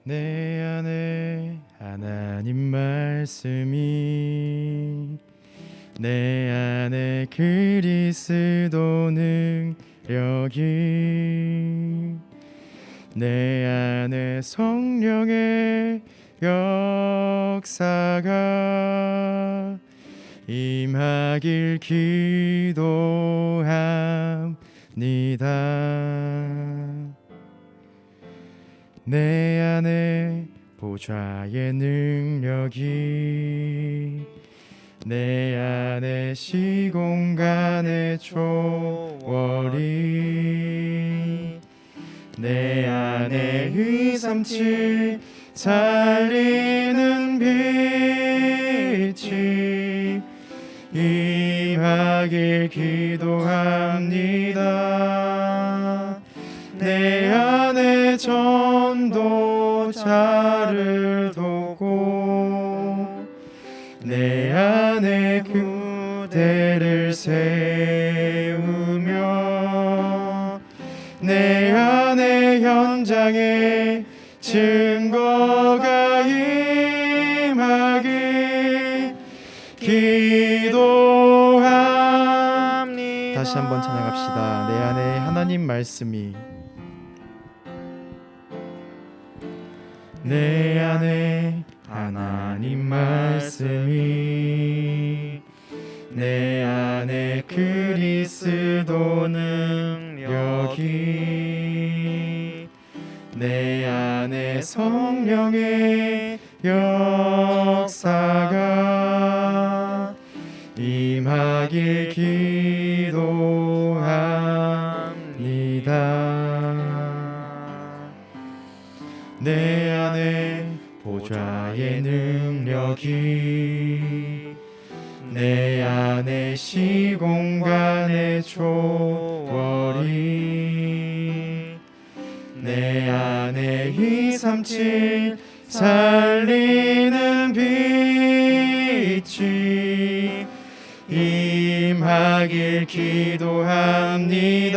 내 안에 하나님 말씀이 내 안에 그리스도 능력이 내 안에 성령의 역사가 임하길 기도합니다. 내 안에 보좌의 능력이 내 안에 시공간의 초월이 내 안에 237 살리는 빛이 임하길 기도합니다. 내 안에 전도자를 돕고 내 안에 그대를 세우며 내 안에 현장에 증거가 임하길 기도합니다. 다시 한번 찬양합시다. 내 안에 하나님 말씀이 내 안에 하나님 말씀이 내 안에 그리스도 능력이 내 안에 성령의 역사가 임하길 기도합니다. 내 안에 보좌의 능력이 내 안에 시공간의 초월이 내 안에 237 살리는 빛이 임하길 기도합니다.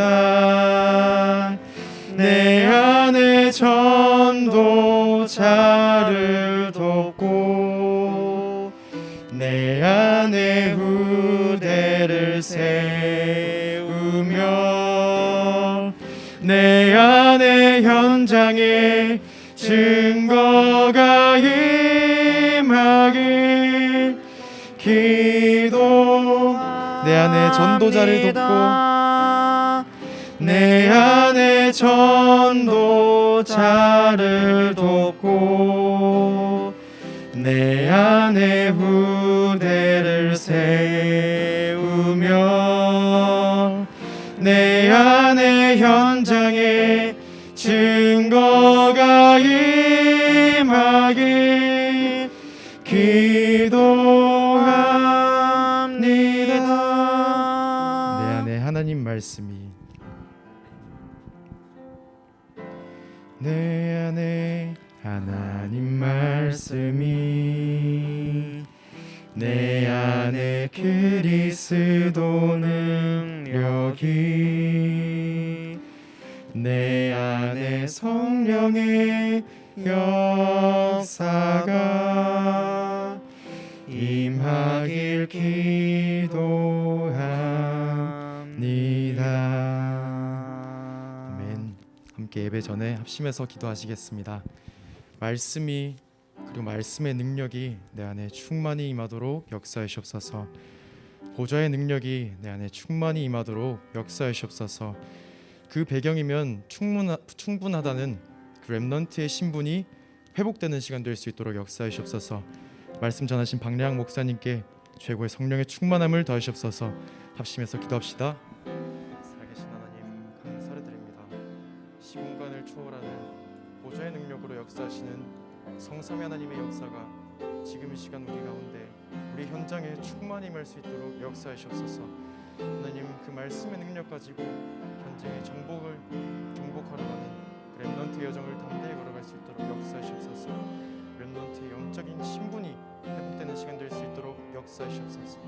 내 안에 전도자를 돕고 내 안에 후대를 세우며 내 안에 현장에 증거가 임하길 기도 내 안에 전도자를 돕고 내 안에 전도자를 돕고 내 안에 후대를 세우며 내 안에 현장에 증거가 임하길 기도합니다. 내 안에 하나님 말씀이 내 안에 하나님 말씀이 내 안에 그리스도 능력이 내 안에 성령의 역사가 임하길 기도합니다. 아멘. 함께 예배 전에 합심해서 기도하시겠습니다. 말씀이 그리고 말씀의 능력이 내 안에 충만히 임하도록 역사하시옵소서. 보좌의 능력이 내 안에 충만히 임하도록 역사하시옵소서. 그 배경이면 충분하다는 그 렘넌트의 신분이 회복되는 시간 될 수 있도록 역사하시옵소서. 말씀 전하신 박래학 목사님께 최고의 성령의 충만함을 더하시옵소서. 합심해서 기도합시다. 살아계신 하나님 감사를 드립니다. 시공간을 초월하는 보좌의 능력으로 역사하시는 성삼위 하나님의 역사가 지금 이 시간 우리 가운데 우리 현장에 충만히 임할 수 있도록 역사하시옵소서. 하나님 그 말씀의 능력 가지고 현장의 정복하러 가는 렘넌트의 여정을 담대히 걸어갈 수 있도록 역사하시옵소서. 렘넌트의 영적인 신분이 회복되는 시간 될 수 있도록 역사하시옵소서.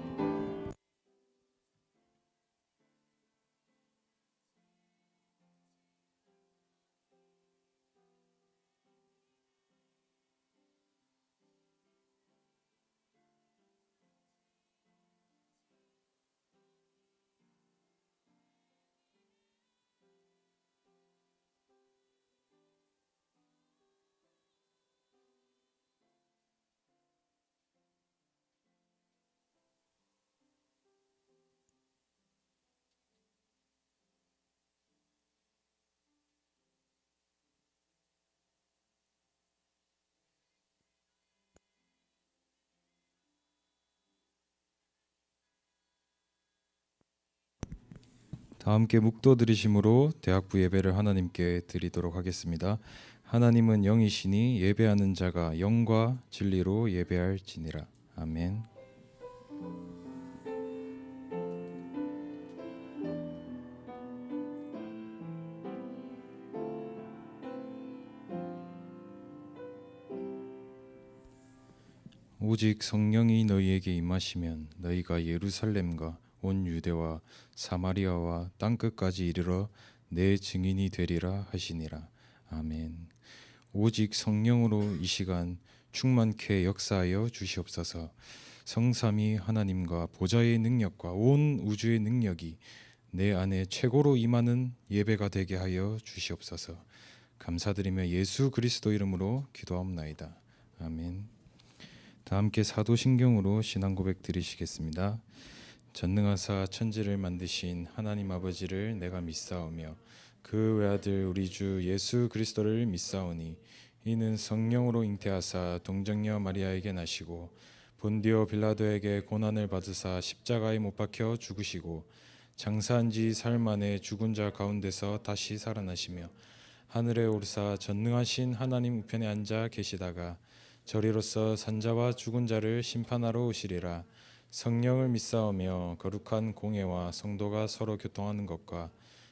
다 함께 묵도 드리심으로 대학부 예배를 하나님께 드리도록 하겠습니다. 하나님은 영이시니 예배하는 자가 영과 진리로 예배할지니라. 아멘. 오직 성령이 너희에게 임하시면 너희가 예루살렘과 온 유대와 사마리아와 땅끝까지 이르러 내 증인이 되리라 하시니라. 아멘. 오직 성령으로 이 시간 충만케 역사하여 주시옵소서. 성삼위 하나님과 보좌의 능력과 온 우주의 능력이 내 안에 최고로 임하는 예배가 되게 하여 주시옵소서. 감사드리며 예수 그리스도 이름으로 기도하옵나이다. 아멘. 다 함께 사도신경으로 신앙 고백 드리시겠습니다. 전능하사 천지를 만드신 하나님 아버지를 내가 믿사오며 그 외아들 우리 주 예수 그리스도를 믿사오니 이는 성령으로 잉태하사 동정녀 마리아에게 나시고 본디오 빌라도에게 고난을 받으사 십자가에 못 박혀 죽으시고 장사한 지 사흘 만에 죽은 자 가운데서 다시 살아나시며 하늘에 오르사 전능하신 하나님 우편에 앉아 계시다가 저리로서 산자와 죽은 자를 심판하러 오시리라. 성령을 믿사오며 거룩한 공예와 성도가 서로 교통하는 것과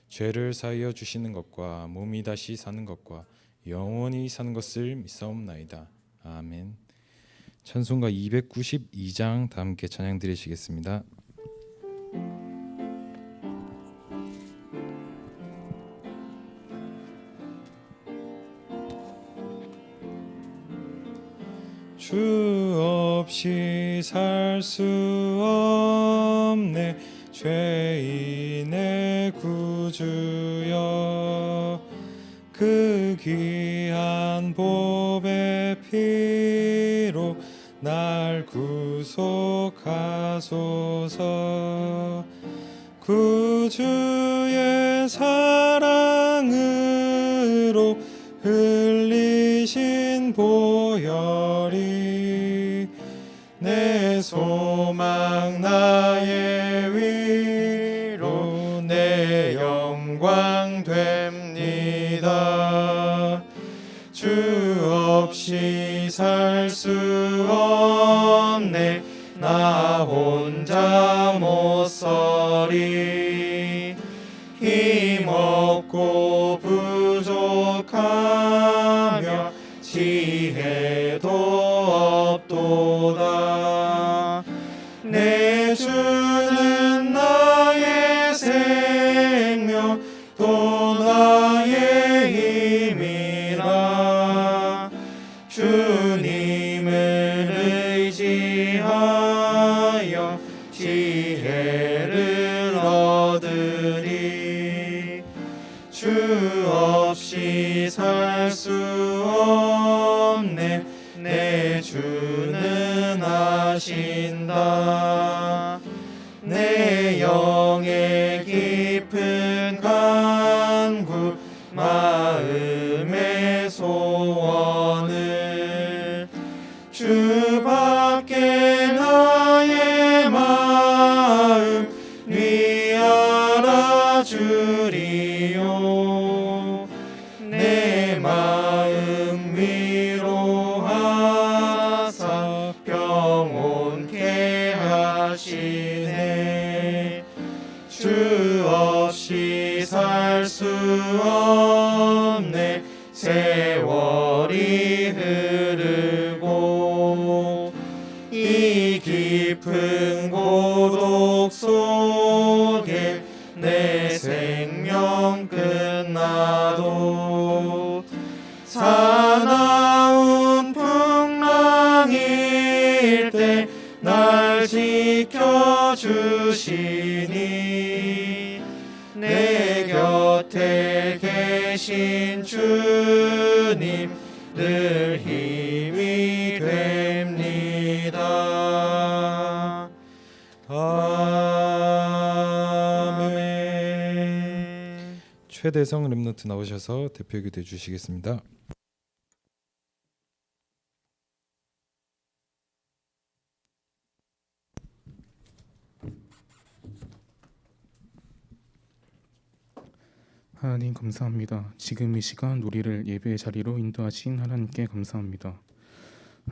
죄를 사하여 주시는 것과 몸이 다시 사는 것과 영원히 사는 것을 믿사옵나이다. 아멘. 찬송가 292장 다 함께 찬양 드리시겠습니다. 주 없이 살 수 없네 죄인의 구주여 그 귀한 보배 피로 날 구속하소서 구주의 사랑으로 흘리신 보혈이 내 소망 나의 위로 내 영광 됩니다. 주 없이 살 수 없네 나 혼자 못 서리 힘없고 부족하며 지혜도 없도다. 내 주는 나의 생명 또 나의 힘이라. 주님을 의지하여 지혜를 얻으리. 주 없이 살 수 없네 내 주는 아신다. 내 영의 깊은 간구 마음의 소원을 주밖에 나의 마음 위 알아주리요. 내 마음 위로하사 평온케 하시네. 주 없이 살 수 없네 세월이 흐르고 이 깊은 고독 속에 내 생명 끝나도 사나운 풍랑일 때 날 지켜주시니 내 곁에 계신 주님 늘 힘이 됩니다. 아멘. 최대성 렘넌트 나오셔서 대표기도 해주시겠습니다. 하나님 감사합니다. 지금 이 시간 우리를 예배의 자리로 인도하신 하나님께 감사합니다.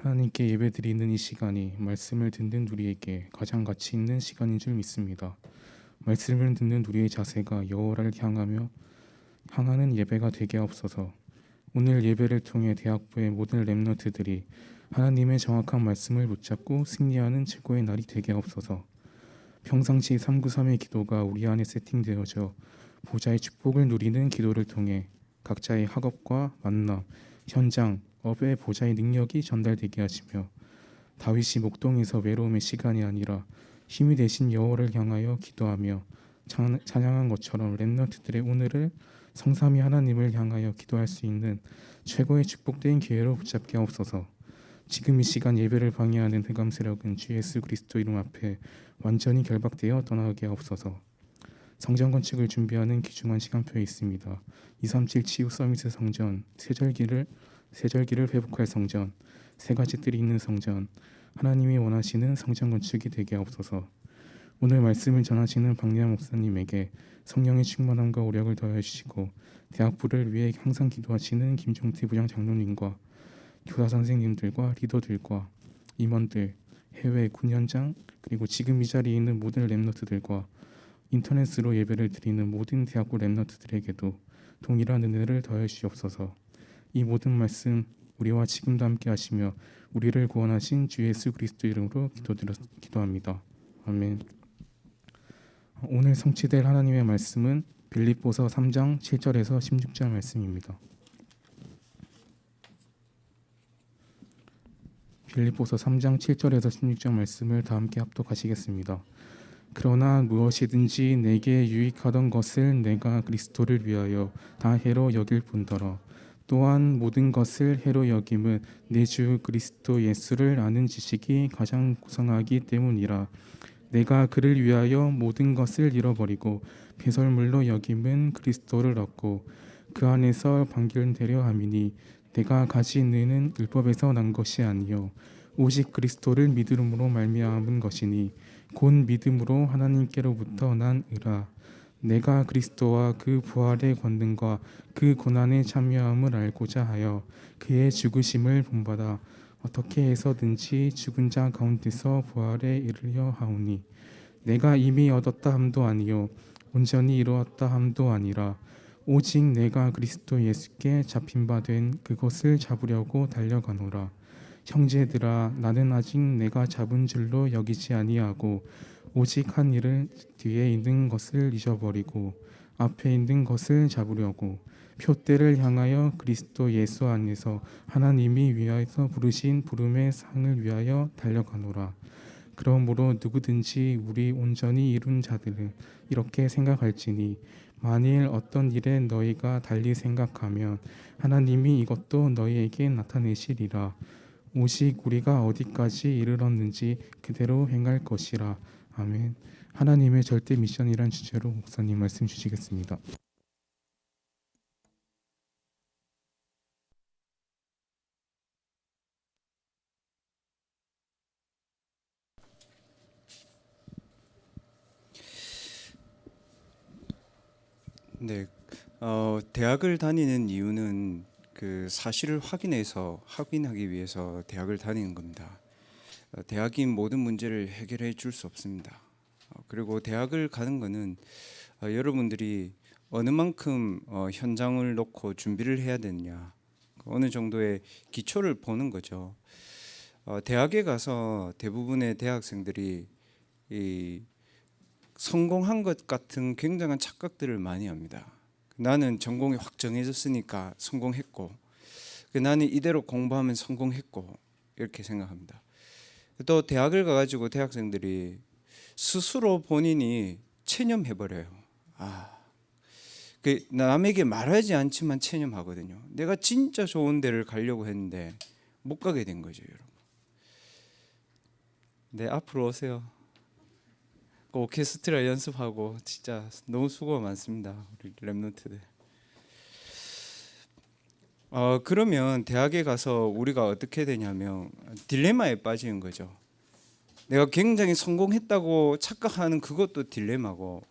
하나님께 예배드리는 이 시간이 말씀을 듣는 우리에게 가장 가치 있는 시간인 줄 믿습니다. 말씀을 듣는 우리의 자세가 여호와를 향하는 예배가 되게 하옵소서. 오늘 예배를 통해 대학부의 모든 렘넌트들이 하나님의 정확한 말씀을 붙잡고 승리하는 최고의 날이 되게 하옵소서. 평상시 393의 기도가 우리 안에 세팅되어져 보좌의 축복을 누리는 기도를 통해 각자의 학업과 만남, 현장, 업의 보좌의 능력이 전달되게 하시며 다윗이 목동에서 외로움의 시간이 아니라 힘이 되신 여호와를 향하여 기도하며 찬양한 것처럼 렘넌트들의 오늘을 성삼위 하나님을 향하여 기도할 수 있는 최고의 축복된 기회로 붙잡게 하옵소서. 지금 이 시간 예배를 방해하는 흑암 세력은 주 예수 그리스도 이름 앞에 완전히 결박되어 떠나게 하옵소서. 성전 건축을 준비하는 귀중한 시간표에 있습니다. 237 치유 서밋의 성전, 세절기를 회복할 성전, 세 가지 뜰이 있는 성전, 하나님이 원하시는 성전 건축이 되게 하옵소서. 오늘 말씀을 전하시는 박리아 목사님에게 성령의 충만함과 오력을 더하여 주시고 대학부를 위해 항상 기도하시는 김종태 부장 장로님과 교사 선생님들과 리더들과 임원들, 해외 군 현장 그리고 지금 이 자리에 있는 모든 렘넌트들과 인터넷으로 예배를 드리는 모든 대학부 렘넌트들에게도 동일한 은혜를 더해 주시옵소서. 이 모든 말씀 우리와 지금도 함께 하시며 우리를 구원하신 주 예수 그리스도 이름으로 기도합니다. 아멘. 오늘 성취될 하나님의 말씀은 빌립보서 3장 7절에서 16절 말씀입니다. 빌립보서 3장 7절에서 16절 말씀을 다 함께 합독하시겠습니다. 그러나 무엇이든지 내게 유익하던 것을 내가 그리스도를 위하여 다 해로 여길 뿐더러 또한 모든 것을 해로 여김은 내 주 그리스도 예수를 아는 지식이 가장 고상하기 때문이라. 내가 그를 위하여 모든 것을 잃어버리고 배설물로 여김은 그리스도를 얻고 그 안에서 방견되려 함이니 내가 가진 의는 율법에서 난 것이 아니요 오직 그리스도를 믿음으로 말미암은 것이니 곧 믿음으로 하나님께로부터 난 의라. 내가 그리스도와 그 부활의 권능과 그 고난에 참여함을 알고자 하여 그의 죽으심을 본받아 어떻게 해서든지 죽은 자 가운데서 부활에 이르려 하오니 내가 이미 얻었다 함도 아니요 온전히 이루었다 함도 아니라 오직 내가 그리스도 예수께 잡힌 바 된 그것을 잡으려고 달려가노라. 형제들아 나는 아직 내가 잡은 줄로 여기지 아니하고 오직 한 일을 뒤에 있는 것을 잊어버리고 앞에 있는 것을 잡으려고 표대를 향하여 그리스도 예수 안에서 하나님이 위하여서 부르신 부름의 상을 위하여 달려가노라. 그러므로 누구든지 우리 온전히 이룬 자들은 이렇게 생각할지니 만일 어떤 일에 너희가 달리 생각하면 하나님이 이것도 너희에게 나타내시리라. 오직 우리가 어디까지 이르렀는지 그대로 행할 것이라. 아멘. 하나님의 절대 미션이란 주제로 목사님 말씀 주시겠습니다. 네, 대학을 다니는 이유는 그 사실을 확인하기 위해서 대학을 다니는 겁니다. 대학이 모든 문제를 해결해 줄 수 없습니다. 그리고 대학을 가는 것은 여러분들이 어느 만큼 현장을 놓고 준비를 해야 되느냐, 어느 정도의 기초를 보는 거죠. 대학에 가서 대부분의 대학생들이 이 성공한 것 같은 굉장한 착각들을 많이 합니다. 나는 전공이 확 정해졌으니까 성공했고, 나는 이대로 공부하면 성공했고, 이렇게 생각합니다. 또 대학을 가가지고 대학생들이 스스로 본인이 체념해버려요. 남에게 말하지 않지만 체념하거든요. 내가 진짜 좋은 데를 가려고 했는데 못 가게 된 거죠, 여러분. 네, 앞으로 오세요. 오케스트라 연습하고 진짜 너무 수고가 많습니다, 우리 렘넌트들. 그러면 대학에 가서 우리가 어떻게 되냐면 딜레마에 빠지는 거죠. 내가 굉장히 성공했다고 착각하는 그것도 딜레마고,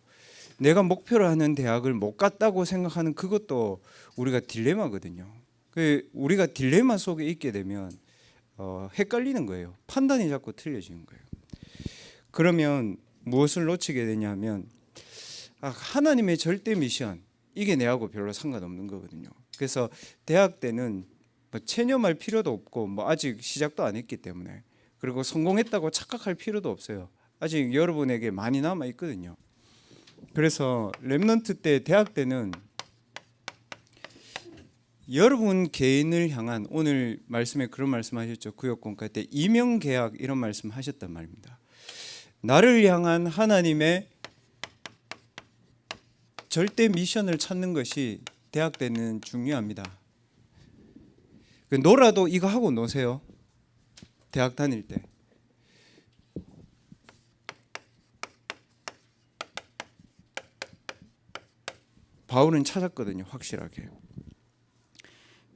내가 목표로 하는 대학을 못 갔다고 생각하는 그것도 우리가 딜레마거든요. 우리가 딜레마 속에 있게 되면 헷갈리는 거예요. 판단이 자꾸 틀려지는 거예요. 그러면 무엇을 놓치게 되냐면 하나님의 절대 미션, 이게 내하고 별로 상관없는 거거든요. 그래서 대학 때는 뭐 체념할 필요도 없고 뭐 아직 시작도 안 했기 때문에, 그리고 성공했다고 착각할 필요도 없어요. 아직 여러분에게 많이 남아 있거든요. 그래서 렘넌트 때, 대학 때는 여러분 개인을 향한, 오늘 말씀에 그런 말씀하셨죠. 구역공과 때 이명계약 이런 말씀하셨단 말입니다. 나를 향한 하나님의 절대 미션을 찾는 것이 대학 때는 중요합니다. 놀아도 이거 하고 노세요. 대학 다닐 때. 바울은 찾았거든요, 확실하게.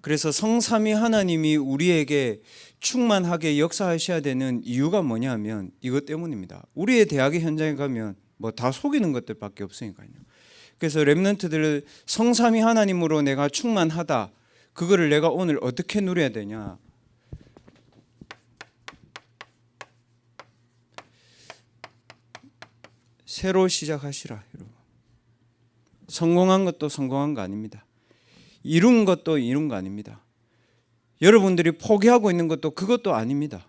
그래서 성삼위 하나님이 우리에게 충만하게 역사하셔야 되는 이유가 뭐냐 하면 이것 때문입니다. 우리의 대학의 현장에 가면 뭐 다 속이는 것들밖에 없으니까요. 그래서 렘넌트들을 성삼위 하나님으로 내가 충만하다, 그거를 내가 오늘 어떻게 누려야 되냐? 새로 시작하시라, 여러분. 성공한 것도 성공한 거 아닙니다. 이룬 것도 이룬 거 아닙니다. 여러분들이 포기하고 있는 것도 그것도 아닙니다.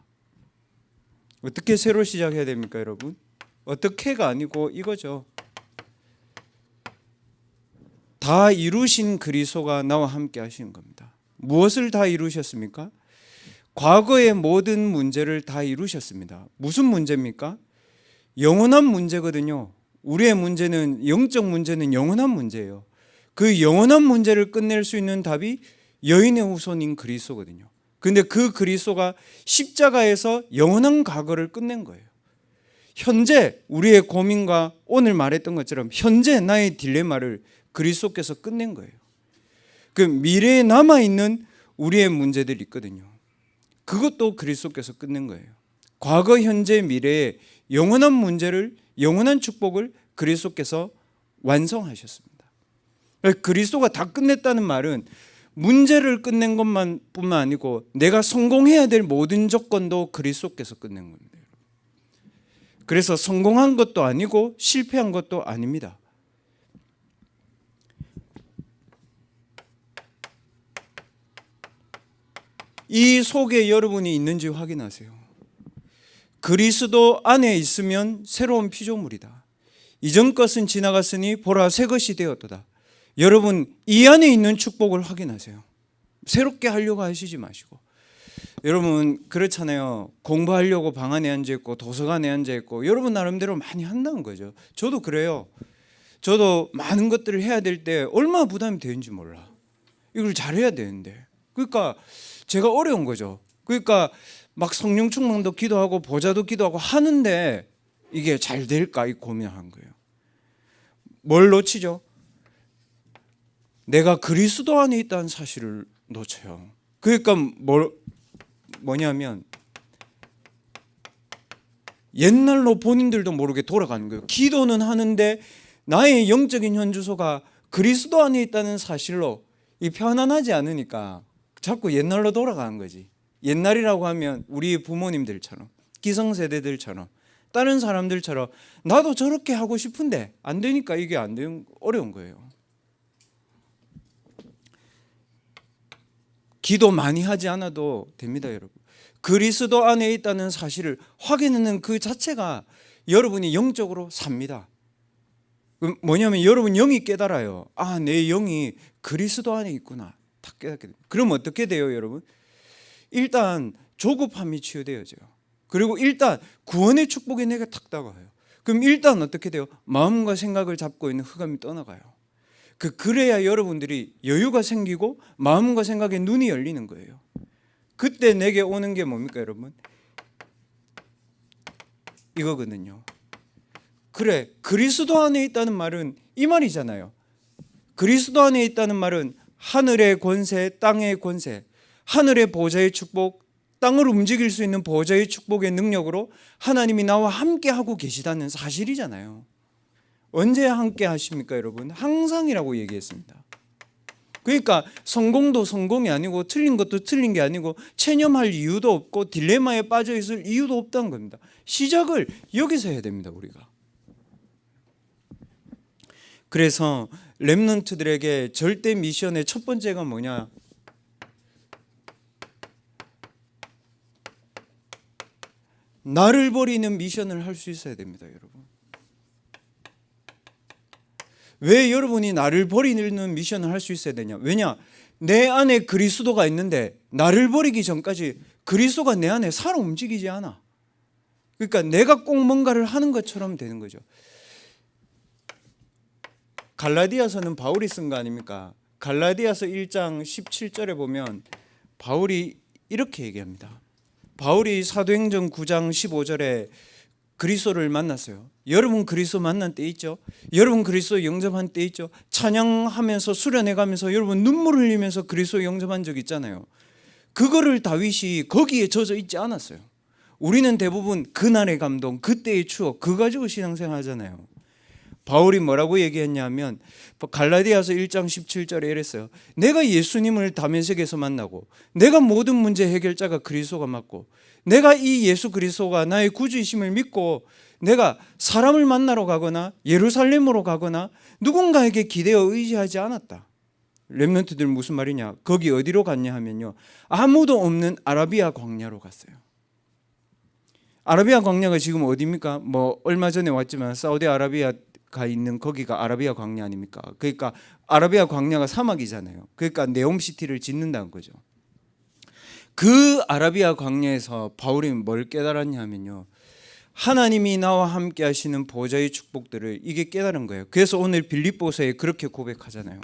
어떻게 새로 시작해야 됩니까, 여러분? 어떻게가 아니고 이거죠. 다 이루신 그리스도가 나와 함께 하시는 겁니다. 무엇을 다 이루셨습니까? 과거의 모든 문제를 다 이루셨습니다. 무슨 문제입니까? 영원한 문제거든요. 우리의 문제는, 영적 문제는 영원한 문제예요. 그 영원한 문제를 끝낼 수 있는 답이 여인의 후손인 그리스도거든요. 그런데 그 그리스도가 십자가에서 영원한 과거를 끝낸 거예요. 현재 우리의 고민과 오늘 말했던 것처럼 현재 나의 딜레마를 그리스도께서 끝낸 거예요. 그 미래에 남아있는 우리의 문제들이 있거든요. 그것도 그리스도께서 끝낸 거예요. 과거, 현재, 미래의 영원한 문제를, 영원한 축복을 그리스도께서 완성하셨습니다. 그리스도가 다 끝냈다는 말은 문제를 끝낸 것만 뿐만 아니고 내가 성공해야 될 모든 조건도 그리스도께서 끝낸 겁니다. 그래서 성공한 것도 아니고 실패한 것도 아닙니다. 이 속에 여러분이 있는지 확인하세요. 그리스도 안에 있으면 새로운 피조물이다. 이전 것은 지나갔으니 보라 새 것이 되었도다. 여러분 이 안에 있는 축복을 확인하세요. 새롭게 하려고 하시지 마시고. 여러분 그렇잖아요. 공부하려고 방 안에 앉아있고 도서관에 앉아있고 여러분 나름대로 많이 한다는 거죠. 저도 그래요. 저도 많은 것들을 해야 될 때 얼마나 부담이 되는지 몰라. 이걸 잘해야 되는데. 그러니까 제가 어려운 거죠. 그러니까 막 성령 충만도 기도하고 보좌도 기도하고 하는데 이게 잘 될까 이 고민한 거예요. 뭘 놓치죠? 내가 그리스도 안에 있다는 사실을 놓쳐요. 그러니까 뭐냐면 옛날로 본인들도 모르게 돌아가는 거예요. 기도는 하는데 나의 영적인 현주소가 그리스도 안에 있다는 사실로 이 편안하지 않으니까 자꾸 옛날로 돌아가는 거지. 옛날이라고 하면 우리 부모님들처럼, 기성세대들처럼, 다른 사람들처럼 나도 저렇게 하고 싶은데 안 되니까 이게 안 되는, 어려운 거예요. 기도 많이 하지 않아도 됩니다, 여러분. 그리스도 안에 있다는 사실을 확인하는 그 자체가 여러분이 영적으로 삽니다. 뭐냐면 여러분 영이 깨달아요. 아, 내 영이 그리스도 안에 있구나. 다 깨닫게 됩니다. 그럼 어떻게 돼요, 여러분? 일단 조급함이 치유되어져요. 그리고 일단 구원의 축복이 내게 탁 다가와요. 그럼 일단 어떻게 돼요? 마음과 생각을 잡고 있는 흑암이 떠나가요. 그래야 여러분들이 여유가 생기고 마음과 생각에 눈이 열리는 거예요. 그때 내게 오는 게 뭡니까, 여러분? 이거거든요. 그래, 그리스도 안에 있다는 말은 이 말이잖아요. 그리스도 안에 있다는 말은 하늘의 권세, 땅의 권세, 하늘의 보좌의 축복, 땅을 움직일 수 있는 보좌의 축복의 능력으로 하나님이 나와 함께 하고 계시다는 사실이잖아요. 언제 함께 하십니까, 여러분? 항상이라고 얘기했습니다. 그러니까 성공도 성공이 아니고 틀린 것도 틀린 게 아니고 체념할 이유도 없고 딜레마에 빠져 있을 이유도 없다는 겁니다. 시작을 여기서 해야 됩니다, 우리가. 그래서 렘넌트들에게 절대 미션의 첫 번째가 뭐냐? 나를 버리는 미션을 할 수 있어야 됩니다, 여러분. 왜 여러분이 나를 버리는 미션을 할 수 있어야 되냐? 왜냐? 내 안에 그리스도가 있는데 나를 버리기 전까지 그리스도가 내 안에 살아 움직이지 않아. 그러니까 내가 꼭 뭔가를 하는 것처럼 되는 거죠. 갈라디아서는 바울이 쓴 거 아닙니까? 갈라디아서 1장 17절에 보면 바울이 이렇게 얘기합니다. 바울이 사도행전 9장 15절에 그리스도를 만났어요. 여러분 그리스도 만난 때 있죠? 여러분 그리스도 영접한 때 있죠? 찬양하면서 수련해가면서 여러분 눈물 흘리면서 그리스도 영접한 적 있잖아요. 그거를 다윗이 거기에 젖어 있지 않았어요. 우리는 대부분 그날의 감동, 그때의 추억, 그거 가지고 신앙생활 하잖아요. 바울이 뭐라고 얘기했냐면 갈라디아서 1장 17절에 이랬어요. 내가 예수님을 다메섹에서 만나고 내가 모든 문제 해결자가 그리스도가 맞고 내가 이 예수 그리스도가 나의 구주이심을 믿고 내가 사람을 만나러 가거나 예루살렘으로 가거나 누군가에게 기대어 의지하지 않았다. 렘넌트들 무슨 말이냐? 거기 어디로 갔냐 하면요, 아무도 없는 아라비아 광야로 갔어요. 아라비아 광야가 지금 어디입니까? 뭐 얼마 전에 왔지만 사우디아라비아가 있는 거기가 아라비아 광야 아닙니까? 그러니까 아라비아 광야가 사막이잖아요. 그러니까 네옴시티를 짓는다는 거죠. 그 아라비아 광야에서 바울이 뭘 깨달았냐면요, 하나님이 나와 함께 하시는 보좌의 축복들을 이게 깨달은 거예요. 그래서 오늘 빌립보서에 그렇게 고백하잖아요.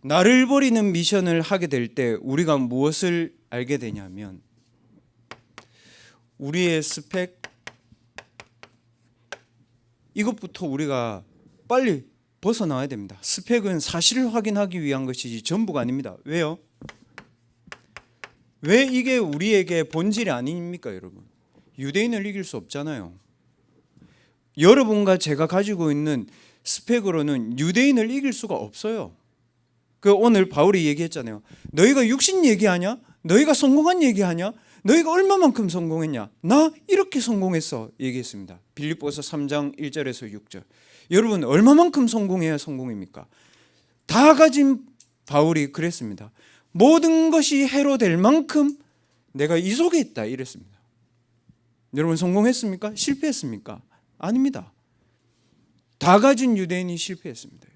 나를 버리는 미션을 하게 될 때 우리가 무엇을 알게 되냐면 우리의 스펙, 이것부터 우리가 빨리 벗어나야 됩니다. 스펙은 사실을 확인하기 위한 것이지 전부가 아닙니다. 왜요? 왜 이게 우리에게 본질이 아닙니까, 여러분? 유대인을 이길 수 없잖아요. 여러분과 제가 가지고 있는 스펙으로는 유대인을 이길 수가 없어요. 그 오늘 바울이 얘기했잖아요. 너희가 육신 얘기하냐? 너희가 성공한 얘기하냐? 너희가 얼마만큼 성공했냐? 나 이렇게 성공했어 얘기했습니다. 빌립보서 3장 1절에서 6절. 여러분 얼마만큼 성공해야 성공입니까? 다 가진 바울이 그랬습니다. 모든 것이 해로 될 만큼 내가 이 속에 있다 이랬습니다. 여러분 성공했습니까? 실패했습니까? 아닙니다. 다 가진 유대인이 실패했습니다.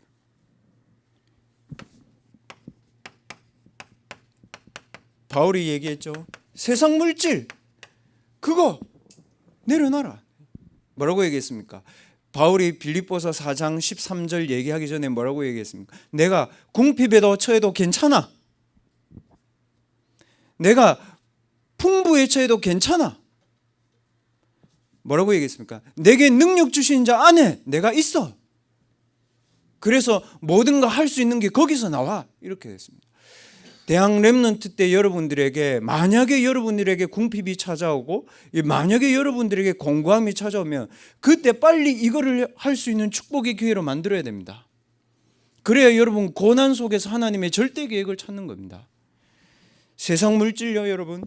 바울이 얘기했죠. 세상 물질 그거 내려놔라. 뭐라고 얘기했습니까? 바울이 빌립보서 4장 13절 얘기하기 전에 뭐라고 얘기했습니까? 내가 궁핍에도 처해도 괜찮아. 내가 풍부에 처해도 괜찮아. 뭐라고 얘기했습니까? 내게 능력 주신 자 안에 내가 있어. 그래서 모든 거 할 수 있는 게 거기서 나와. 이렇게 됐습니다. 대학 렘넌트 때 여러분들에게 만약에 여러분들에게 궁핍이 찾아오고 만약에 여러분들에게 공고함이 찾아오면 그때 빨리 이거를 할 수 있는 축복의 기회로 만들어야 됩니다. 그래야 여러분 고난 속에서 하나님의 절대 계획을 찾는 겁니다. 세상 물질요, 여러분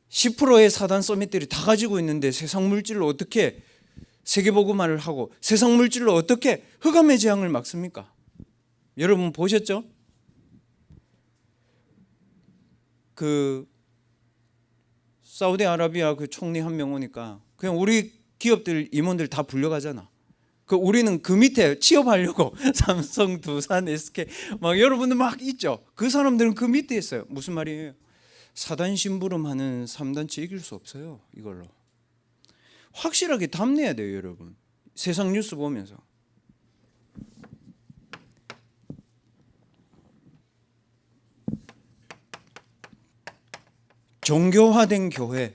10%의 사단 서밋들이 다 가지고 있는데 세상 물질로 어떻게 세계복음화를 하고 세상 물질로 어떻게 흑암의 재앙을 막습니까? 여러분 보셨죠? 그 사우디아라비아 그 총리 한 명 오니까 그냥 우리 기업들 임원들 다 불려가잖아. 그 우리는 그 밑에 취업하려고 삼성, 두산, SK 막 여러분들 막 있죠. 그 사람들은 그 밑에 있어요. 무슨 말이에요? 사단 심부름하는 3단체 이길 수 없어요. 이걸로 확실하게 답내야 돼요, 여러분. 세상 뉴스 보면서. 종교화된 교회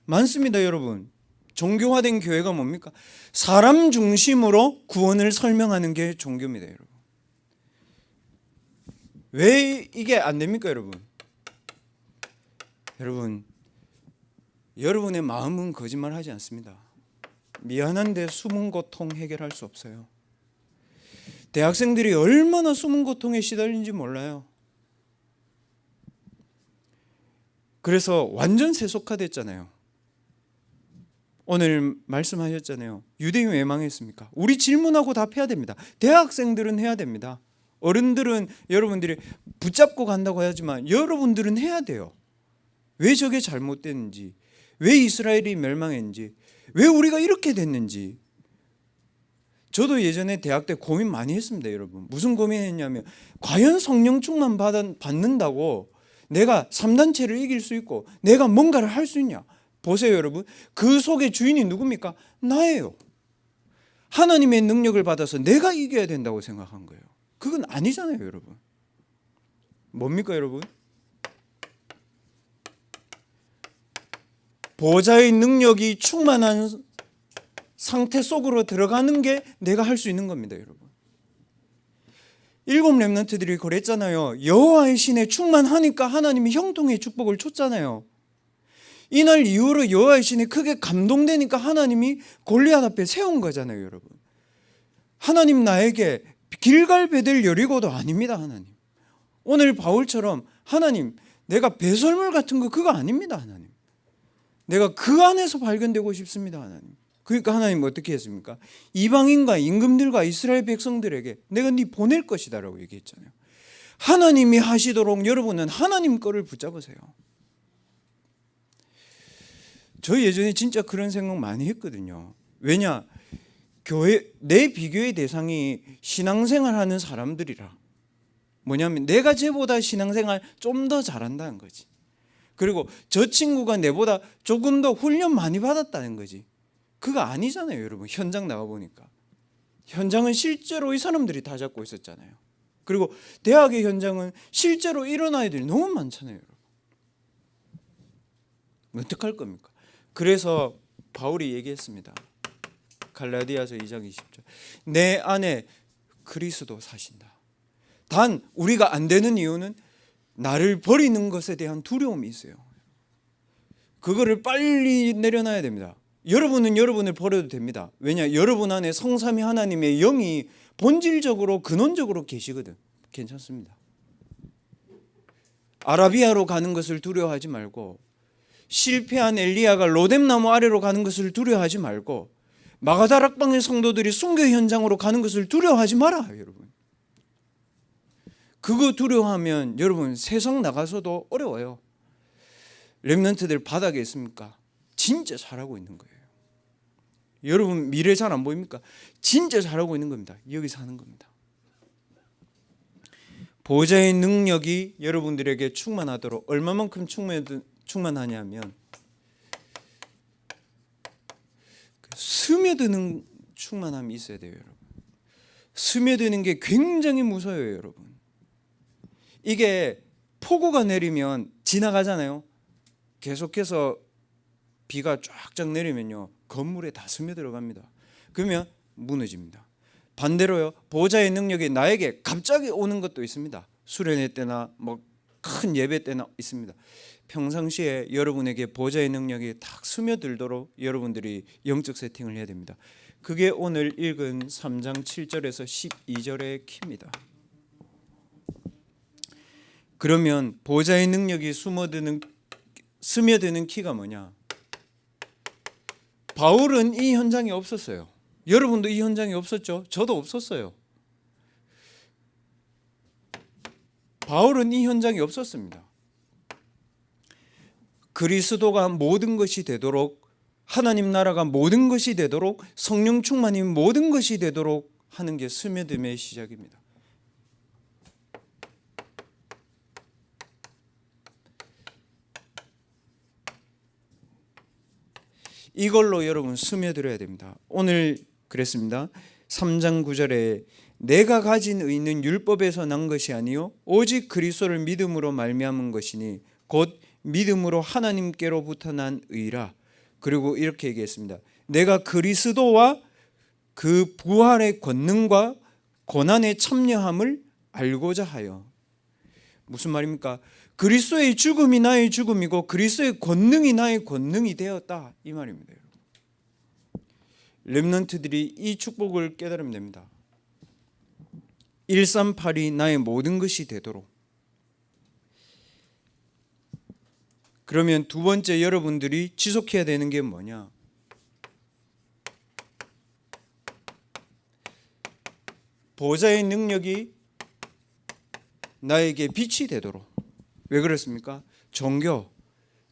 많습니다, 여러분. 종교화된 교회가 뭡니까? 사람 중심으로 구원을 설명하는 게 종교입니다, 여러분. 왜 이게 안 됩니까, 여러분? 여러분, 여러분의 마음은 거짓말하지 않습니다. 미안한데 숨은 고통 해결할 수 없어요. 대학생들이 얼마나 숨은 고통에 시달리는지 몰라요. 그래서 완전 세속화됐잖아요. 오늘 말씀하셨잖아요. 유대인이 왜 망했습니까? 우리 질문하고 답해야 됩니다. 대학생들은 해야 됩니다. 어른들은 여러분들이 붙잡고 간다고 하지만 여러분들은 해야 돼요. 왜 저게 잘못됐는지, 왜 이스라엘이 멸망했는지, 왜 우리가 이렇게 됐는지. 저도 예전에 대학 때 고민 많이 했습니다, 여러분. 무슨 고민했냐면 과연 성령 충만 받는다고 내가 3단체를 이길 수 있고 내가 뭔가를 할 수 있냐. 보세요, 여러분. 그 속의 주인이 누굽니까? 나예요. 하나님의 능력을 받아서 내가 이겨야 된다고 생각한 거예요. 그건 아니잖아요, 여러분. 뭡니까, 여러분? 보좌의 능력이 충만한 상태 속으로 들어가는 게 내가 할 수 있는 겁니다, 여러분. 7 렘넌트들이 그랬잖아요. 여호와의 신에 충만하니까 하나님이 형통의 축복을 줬잖아요. 이날 이후로 여호와의 신에 크게 감동되니까 하나님이 골리앗 앞에 세운 거잖아요, 여러분. 하나님 나에게 길갈 베델 여리고도 아닙니다, 하나님. 오늘 바울처럼 하나님 내가 배설물 같은 거 그거 아닙니다, 하나님. 내가 그 안에서 발견되고 싶습니다, 하나님. 그러니까 하나님 어떻게 했습니까? 이방인과 임금들과 이스라엘 백성들에게 내가 네 보낼 것이다 라고 얘기했잖아요. 하나님이 하시도록 여러분은 하나님 거를 붙잡으세요. 저 예전에 진짜 그런 생각 많이 했거든요. 왜냐? 교회, 내 비교의 대상이 신앙생활하는 사람들이라. 뭐냐면 내가 쟤보다 신앙생활 좀 더 잘한다는 거지. 그리고 저 친구가 내보다 조금 더 훈련 많이 받았다는 거지. 그거 아니잖아요, 여러분. 현장 나가보니까. 현장은 실제로 이 사람들이 다 잡고 있었잖아요. 그리고 대학의 현장은 실제로 이런 아이들이 너무 많잖아요, 여러분. 어떡할 겁니까? 그래서 바울이 얘기했습니다. 갈라디아서 2장 20절. 내 안에 그리스도 사신다. 단 우리가 안 되는 이유는 나를 버리는 것에 대한 두려움이 있어요. 그거를 빨리 내려놔야 됩니다. 여러분은 여러분을 버려도 됩니다. 왜냐? 여러분 안에 성삼위 하나님의 영이 본질적으로 근원적으로 계시거든. 괜찮습니다. 아라비아로 가는 것을 두려워하지 말고, 실패한 엘리야가 로뎀나무 아래로 가는 것을 두려워하지 말고, 마가다락방의 성도들이 순교 현장으로 가는 것을 두려워하지 마라, 여러분. 그거 두려워하면 여러분 세상 나가서도 어려워요. 렘넌트들 바닥에 있습니까? 진짜 잘하고 있는 거예요. 여러분 미래 잘 안 보입니까? 진짜 잘하고 있는 겁니다. 여기서 하는 겁니다. 보좌의 능력이 여러분들에게 충만하도록 얼마만큼 충만하냐면 스며드는 충만함이 있어야 돼요, 여러분. 스며드는 게 굉장히 무서워요, 여러분. 이게 폭우가 내리면 지나가잖아요. 계속해서 비가 쫙쫙 내리면요, 건물에 다 스며들어갑니다. 그러면 무너집니다. 반대로요, 보좌의 능력이 나에게 갑자기 오는 것도 있습니다. 수련회 때나 뭐 큰 예배 때나 있습니다. 평상시에 여러분에게 보좌의 능력이 딱 스며들도록 여러분들이 영적 세팅을 해야 됩니다. 그게 오늘 읽은 3장 7절에서 12절의 키입니다. 그러면 보좌의 능력이 스며드는 키가 뭐냐? 바울은 이 현장에 없었어요. 여러분도 이 현장에 없었죠? 저도 없었어요. 바울은 이 현장에 없었습니다. 그리스도가 모든 것이 되도록, 하나님 나라가 모든 것이 되도록, 성령 충만이 모든 것이 되도록 하는 게 스며듦의 시작입니다. 이걸로 여러분 스며들어야 됩니다. 오늘 그랬습니다. 3장 9절에 내가 가진 의는 율법에서 난 것이 아니요 오직 그리스도를 믿음으로 말미암은 것이니 곧 믿음으로 하나님께로부터 난 의라. 그리고 이렇게 얘기했습니다. 내가 그리스도와 그 부활의 권능과 고난의 참여함을 알고자 하여. 무슨 말입니까? 그리스도의 죽음이 나의 죽음이고 그리스도의 권능이 나의 권능이 되었다, 이 말입니다. 렘넌트들이 이 축복을 깨달으면 됩니다. 138이 나의 모든 것이 되도록. 그러면 두 번째 여러분들이 지속해야 되는 게 뭐냐? 보좌의 능력이 나에게 빛이 되도록. 왜 그렇습니까? 종교,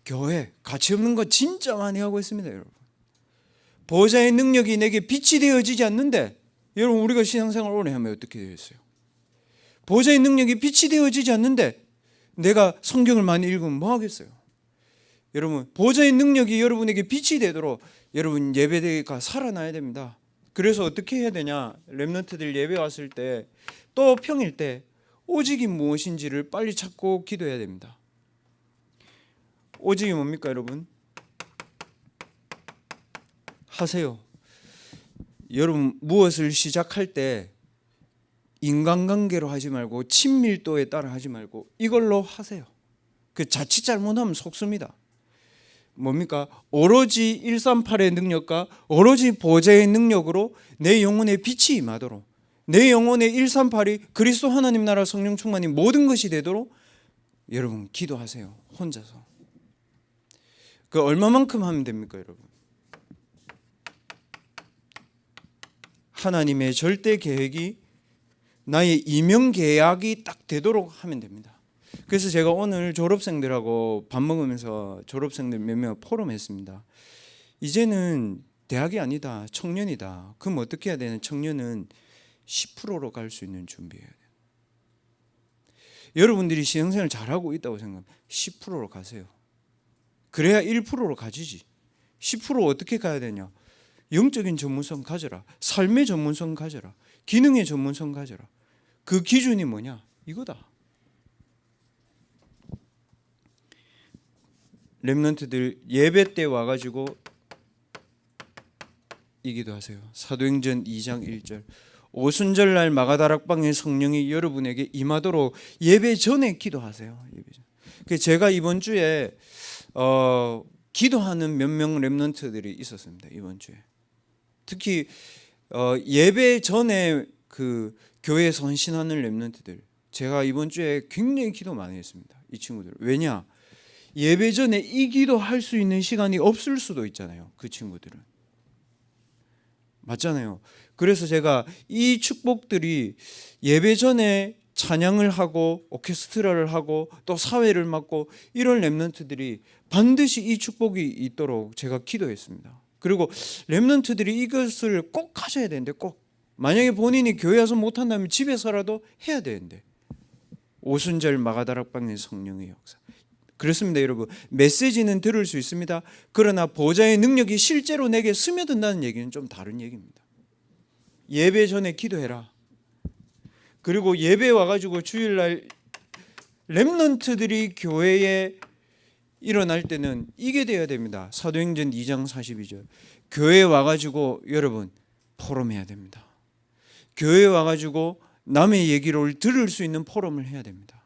교회, 가치 없는 거 진짜 많이 하고 있습니다, 여러분. 보좌의 능력이 내게 빛이 되어지지 않는데, 여러분 우리가 신앙생활 오래 하면 어떻게 되겠어요? 보좌의 능력이 빛이 되어지지 않는데 내가 성경을 많이 읽으면 뭐 하겠어요? 여러분 보좌의 능력이 여러분에게 빛이 되도록 여러분 예배가 살아나야 됩니다. 그래서 어떻게 해야 되냐? 렘넌트들 예배 왔을 때 또 평일 때 오직이 무엇인지를 빨리 찾고 기도해야 됩니다. 오직이 뭡니까 여러분? 하세요. 여러분 무엇을 시작할 때 인간관계로 하지 말고 친밀도에 따라 하지 말고 이걸로 하세요. 그 자칫 잘못하면 속습니다. 뭡니까? 오로지 138의 능력과 오로지 보좌의 능력으로 내 영혼에 빛이 임하도록, 내 영혼의 138이 그리스도 하나님 나라 성령 충만이 모든 것이 되도록 여러분 기도하세요. 혼자서. 그 얼마만큼 하면 됩니까 여러분? 하나님의 절대 계획이 나의 이명 계약이 딱 되도록 하면 됩니다. 그래서 제가 오늘 졸업생들하고 밥 먹으면서 졸업생들 몇 명 포럼했습니다. 이제는 대학이 아니다, 청년이다. 그럼 어떻게 해야 되는? 청년은 10%로 갈 수 있는 준비해야 돼요. 여러분들이 신앙생활 잘하고 있다고 생각하면 10%로 가세요. 그래야 1%로 가지지. 10% 어떻게 가야 되냐? 영적인 전문성 가져라. 삶의 전문성 가져라. 기능의 전문성 가져라. 그 기준이 뭐냐? 이거다. 렘넌트들 예배 때 와가지고 이 기도하세요. 사도행전 2장 1절 오순절날 마가다락방의 성령이 여러분에게 임하도록 예배 전에 기도하세요. 예배 전. 제가 이번 주에 기도하는 몇 명 렘넌트들이 있었습니다. 이번 주에 특히 예배 전에 그 교회에서 헌신하는 렘넌트들, 제가 이번 주에 굉장히 기도 많이 했습니다. 이 친구들. 왜냐? 예배 전에 이 기도할 수 있는 시간이 없을 수도 있잖아요. 그 친구들은. 맞잖아요. 그래서 제가 이 축복들이 예배 전에 찬양을 하고 오케스트라를 하고 또 사회를 맡고 이런 렘넌트들이 반드시 이 축복이 있도록 제가 기도했습니다. 그리고 렘넌트들이 이것을 꼭 하셔야 되는데, 꼭 만약에 본인이 교회 와서 못한다면 집에서라도 해야 되는데, 오순절 마가다락방의 성령의 역사. 그렇습니다 여러분. 메시지는 들을 수 있습니다. 그러나 보좌의 능력이 실제로 내게 스며든다는 얘기는 좀 다른 얘기입니다. 예배 전에 기도해라. 그리고 예배 와가지고 주일날 렘넌트들이 교회에 일어날 때는 이게 돼야 됩니다. 사도행전 2장 42절 교회에 와가지고 여러분 포럼해야 됩니다. 교회에 와가지고 남의 얘기를 들을 수 있는 포럼을 해야 됩니다.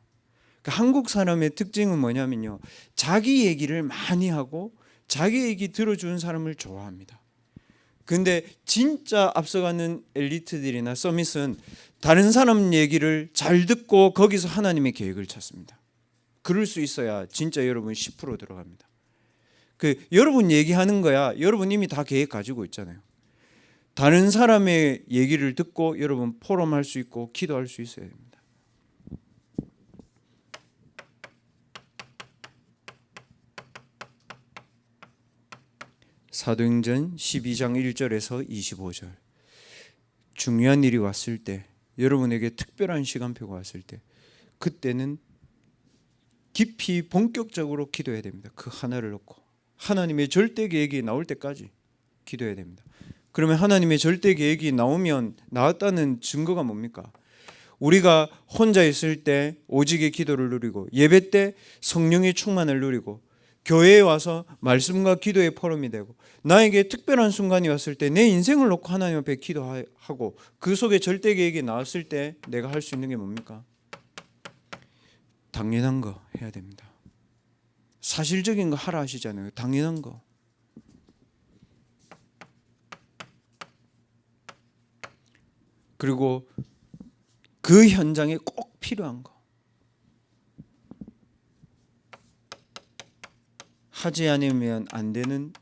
한국 사람의 특징은 뭐냐면요, 자기 얘기를 많이 하고 자기 얘기 들어주는 사람을 좋아합니다. 근데 진짜 앞서가는 엘리트들이나 서밋은 다른 사람 얘기를 잘 듣고 거기서 하나님의 계획을 찾습니다. 그럴 수 있어야 진짜 여러분 10% 들어갑니다. 여러분 얘기하는 거야. 여러분 이미 다 계획 가지고 있잖아요. 다른 사람의 얘기를 듣고 여러분 포럼할 수 있고 기도할 수 있어야 됩니다. 사도행전 12장 1절에서 25절 중요한 일이 왔을 때, 여러분에게 특별한 시간표가 왔을 때, 그때는 깊이 본격적으로 기도해야 됩니다. 그 하나를 놓고 하나님의 절대 계획이 나올 때까지 기도해야 됩니다. 그러면 하나님의 절대 계획이 나왔다는 증거가 뭡니까? 우리가 혼자 있을 때 오직의 기도를 누리고, 예배 때 성령의 충만을 누리고, 교회에 와서 말씀과 기도의 포럼이 되고, 나에게 특별한 순간이 왔을 때 내 인생을 놓고 하나님 앞에 기도하고 그 속에 절대 계획이 나왔을 때 내가 할 수 있는 게 뭡니까? 당연한 거 해야 됩니다. 사실적인 거 하라 하시잖아요. 당연한 거. 그리고 그 현장에 꼭 필요한 거. 하지 않으면 안 되는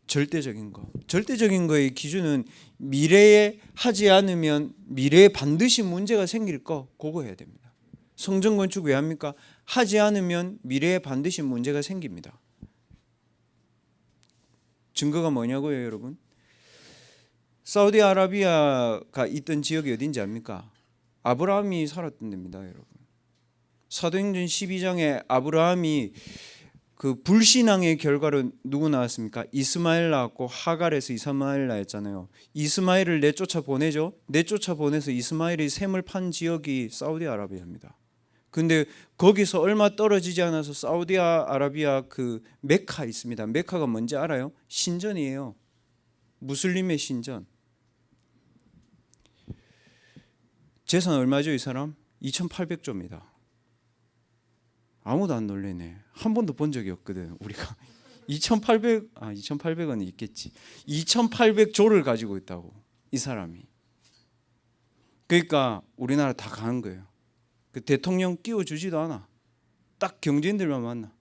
절대적인 거. 절대적인 거의 기준은 미래에 하지 않으면 미래에 반드시 문제가 생길 거, 그거 해야 됩니다. 성전 건축 왜 합니까? 하지 않으면 미래에 반드시 문제가 생깁니다. 증거가 뭐냐고요, 여러분? 사우디아라비아가 있던 지역이 어딘지 압니까? 아브라함이 살았던 데입니다, 여러분. 사도행전 12장에 아브라함이 그 불신앙의 결과로 누구 나왔습니까? 이스마엘 나왔고 하갈에서 이스마엘 나왔잖아요. 이스마엘을 내쫓아 보내죠. 내쫓아 보내서 이스마엘이 샘을 판 지역이 사우디아라비아입니다. 근데 거기서 얼마 떨어지지 않아서 사우디아라비아 그 메카 있습니다. 메카가 뭔지 알아요? 신전이에요. 무슬림의 신전. 재산 얼마죠, 이 사람? 2,800조입니다. 아무도 안 놀래네. 한 번도 본 적이 없거든. 우리가 2,800원 있겠지. 2,800조를 가지고 있다고, 이 사람이. 그러니까 우리나라 다 가는 거예요. 그 대통령 끼워주지도 않아. 딱 경제인들만 만나.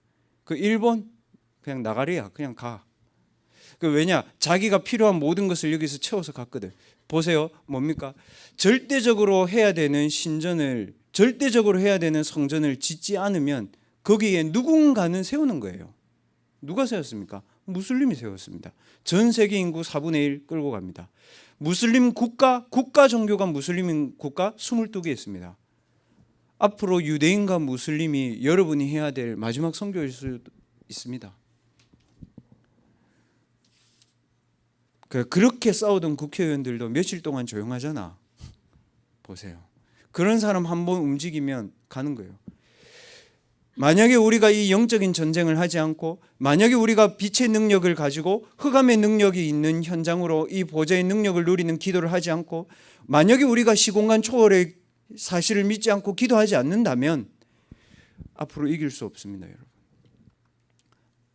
그 일본 그냥 나가리야. 그냥 가. 그 왜냐? 자기가 필요한 모든 것을 여기서 채워서 갔거든. 보세요. 뭡니까? 절대적으로 해야 되는 신전을, 절대적으로 해야 되는 성전을 짓지 않으면 거기에 누군가는 세우는 거예요. 누가 세웠습니까? 무슬림이 세웠습니다. 전 세계 인구 4분의 1 끌고 갑니다. 무슬림 국가 종교가 무슬림 국가 22개 있습니다. 앞으로 유대인과 무슬림이 여러분이 해야 될 마지막 선교일 수 있습니다. 그렇게 싸우던 국회의원들도 며칠 동안 조용하잖아. 보세요. 그런 사람 한번 움직이면 가는 거예요. 만약에 우리가 이 영적인 전쟁을 하지 않고, 만약에 우리가 빛의 능력을 가지고 흑암의 능력이 있는 현장으로 이 보좌의 능력을 누리는 기도를 하지 않고, 만약에 우리가 시공간 초월의 사실을 믿지 않고 기도하지 않는다면 앞으로 이길 수 없습니다, 여러분.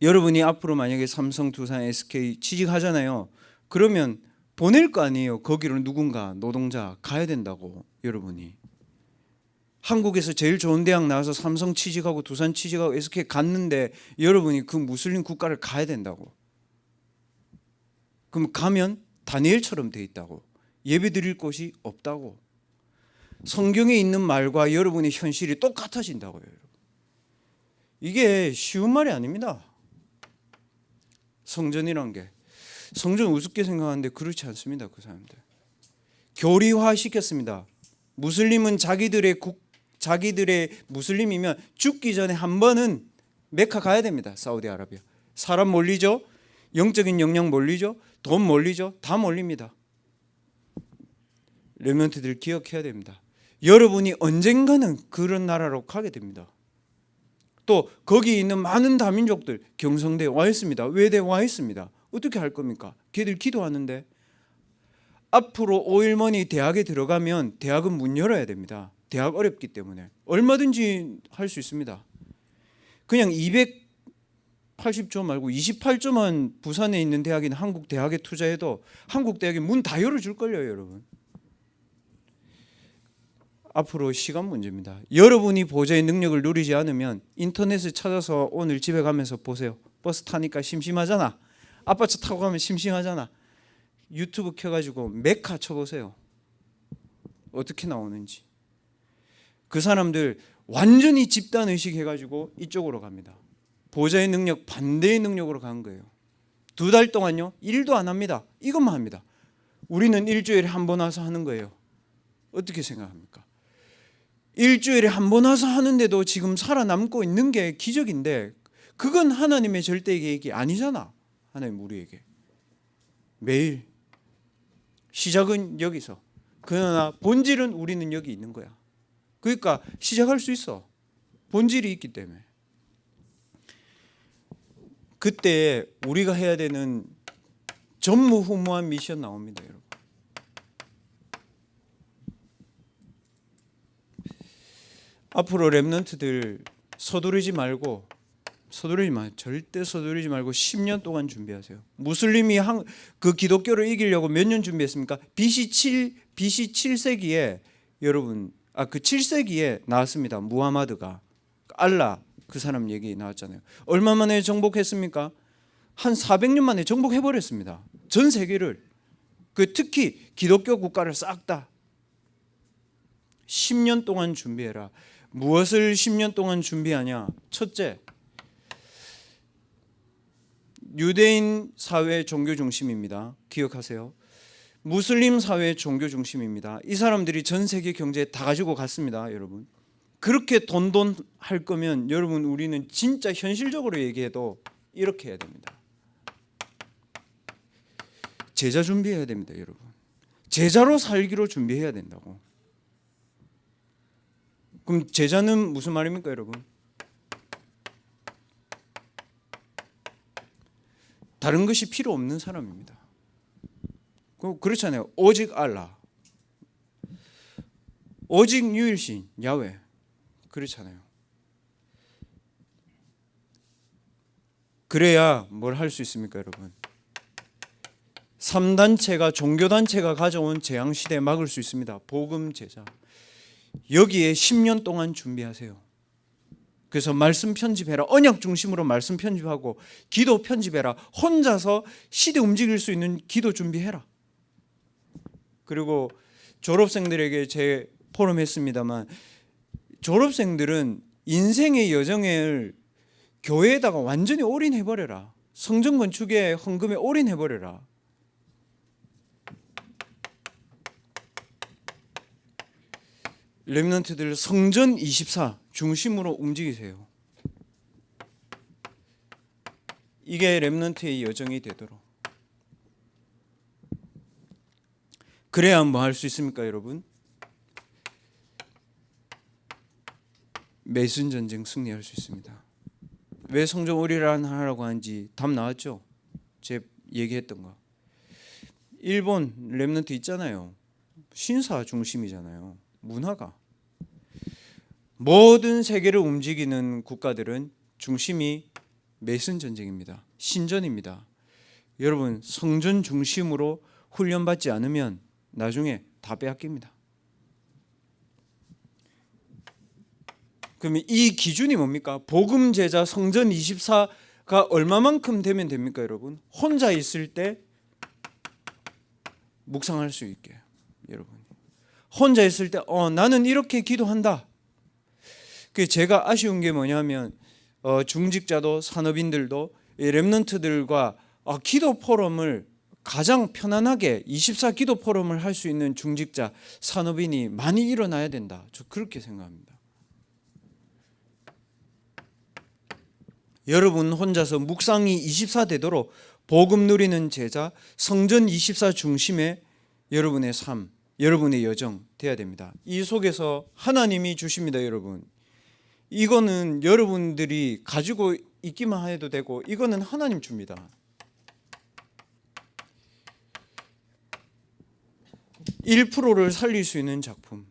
여러분이 앞으로 만약에 삼성, 두산, SK 취직하잖아요. 그러면 보낼 거 아니에요. 거기로 누군가 노동자 가야 된다고. 여러분이 한국에서 제일 좋은 대학 나와서 삼성 취직하고 두산 취직하고 SK 갔는데 여러분이 그 무슬림 국가를 가야 된다고. 그럼 가면 다니엘처럼 돼 있다고. 예배 드릴 곳이 없다고. 성경에 있는 말과 여러분의 현실이 똑같아진다고요, 여러분. 이게 쉬운 말이 아닙니다. 성전이란 게. 성전 우습게 생각하는데 그렇지 않습니다. 그 사람들 교리화 시켰습니다. 무슬림은 자기들의 무슬림이면 죽기 전에 한 번은 메카 가야 됩니다. 사우디아라비아. 사람 몰리죠. 영적인 역량 몰리죠. 돈 몰리죠. 다 몰립니다. 렘넌트들 기억해야 됩니다. 여러분이 언젠가는 그런 나라로 가게 됩니다. 또 거기 있는 많은 다민족들 경성대에 와 있습니다. 외대에 와 있습니다. 어떻게 할 겁니까? 걔들 기도하는데. 앞으로 오일머니 대학에 들어가면 대학은 문 열어야 됩니다. 대학 어렵기 때문에 얼마든지 할 수 있습니다. 그냥 280조 말고 28조만 부산에 있는 대학이나 한국 대학에 투자해도 한국 대학이 문 다 열어줄걸요, 여러분. 앞으로 시간 문제입니다. 여러분이 보좌의 능력을 누리지 않으면 인터넷을 찾아서 오늘 집에 가면서 보세요. 버스 타니까 심심하잖아. 아파트 타고 가면 심심하잖아. 유튜브 켜가지고 메카 쳐보세요. 어떻게 나오는지. 그 사람들 완전히 집단의식 해가지고 이쪽으로 갑니다. 보좌의 능력, 반대의 능력으로 간 거예요. 2달 동안요, 일도 안 합니다. 이것만 합니다. 우리는 일주일에 한 번 와서 하는 거예요. 어떻게 생각합니까? 일주일에 한 번 와서 하는데도 지금 살아남고 있는 게 기적인데, 그건 하나님의 절대 계획이 아니잖아. 하나님 우리에게 매일 시작은 여기서, 그러나 본질은 우리는 여기 있는 거야. 그러니까 시작할 수 있어. 본질이 있기 때문에. 그때 우리가 해야 되는 전무후무한 미션 나옵니다, 여러분. 앞으로 렘넌트들 서두르지 말고 서두르지 마. 절대 서두르지 말고 10년 동안 준비하세요. 무슬림이 그 기독교를 이기려고 몇 년 준비했습니까? BC 7세기에 여러분 그 7세기에 나왔습니다. 무하마드가 알라 그 사람 얘기 나왔잖아요. 얼마 만에 정복했습니까? 한 400년 만에 정복해 버렸습니다. 전 세계를. 특히 기독교 국가를 싹 다 10년 동안 준비해라. 무엇을 10년 동안 준비하냐? 첫째, 유대인 사회 종교 중심입니다. 기억하세요. 무슬림 사회 종교 중심입니다. 이 사람들이 전 세계 경제에 다 가지고 갔습니다, 여러분. 그렇게 돈 할 거면 여러분 우리는 진짜 현실적으로 얘기해도 이렇게 해야 됩니다. 제자 준비해야 됩니다, 여러분. 제자로 살기로 준비해야 된다고. 그럼 제자는 무슨 말입니까, 여러분? 다른 것이 필요 없는 사람입니다. 그렇잖아요. 오직 알라, 오직 유일신 야훼, 그렇잖아요. 그래야 뭘 할 수 있습니까, 여러분? 3단체가 종교단체가 가져온 재앙시대에 막을 수 있습니다. 복음 제자. 여기에 10년 동안 준비하세요. 그래서 말씀 편집해라. 언약 중심으로 말씀 편집하고 기도 편집해라. 혼자서 시대 움직일 수 있는 기도 준비해라. 그리고 졸업생들에게 제 포럼 했습니다만, 졸업생들은 인생의 여정을 교회에다가 완전히 올인해버려라. 성전 건축에 헌금에 올인해버려라. 렘넌트들 성전 24 중심으로 움직이세요. 이게 렘넌트의 여정이 되도록. 그래야 뭐 할 수 있습니까, 여러분? 매순 전쟁 승리할 수 있습니다. 왜 성전 올인하라고 하는지 답 나왔죠? 제 얘기했던 거. 일본 렘넌트 있잖아요. 신사 중심이잖아요. 문화가. 모든 세계를 움직이는 국가들은 중심이 매순 전쟁입니다. 신전입니다. 여러분, 성전 중심으로 훈련받지 않으면 나중에 다 빼앗깁니다. 그러면 이 기준이 뭡니까? 복음 제자 성전 24가 얼마만큼 되면 됩니까, 여러분? 혼자 있을 때 묵상할 수 있게, 여러분. 혼자 있을 때 나는 이렇게 기도한다. 제가 아쉬운 게 뭐냐면 중직자도 산업인들도 렘넌트들과 기도 포럼을 가장 편안하게 24 기도 포럼을 할 수 있는 중직자 산업인이 많이 일어나야 된다. 저 그렇게 생각합니다. 여러분 혼자서 묵상이 24 되도록 복음 누리는 제자 성전 24 중심의 여러분의 삶, 여러분의 여정 돼야 됩니다. 이 속에서 하나님이 주십니다, 여러분. 이거는 여러분들이 가지고 있기만 해도 되고 이거는 하나님 줍니다. 1%를 살릴 수 있는 작품,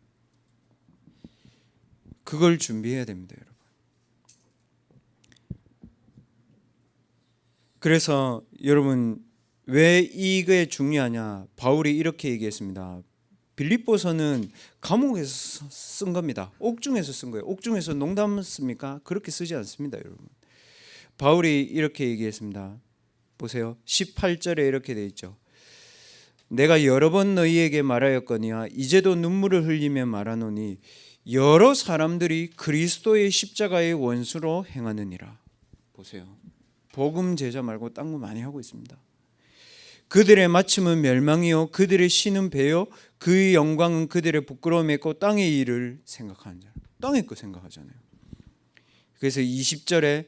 그걸 준비해야 됩니다, 여러분. 그래서 여러분 왜 이게 중요하냐? 바울이 이렇게 얘기했습니다. 빌립보서는 감옥에서 쓴 겁니다. 옥중에서 쓴 거예요. 옥중에서 농담 씁니까? 그렇게 쓰지 않습니다, 여러분. 바울이 이렇게 얘기했습니다. 보세요. 18절에 이렇게 돼 있죠. 내가 여러 번 너희에게 말하였거니와 이제도 눈물을 흘리며 말하노니 여러 사람들이 그리스도의 십자가의 원수로 행하느니라. 보세요. 복음 제자 말고 딴 거 많이 하고 있습니다. 그들의 마침은 멸망이요 그들의 신은 배요 그의 영광은 그들의 부끄러움에 있고 땅의 일을 생각하는 자. 땅의 거 생각하잖아요. 그래서 20절에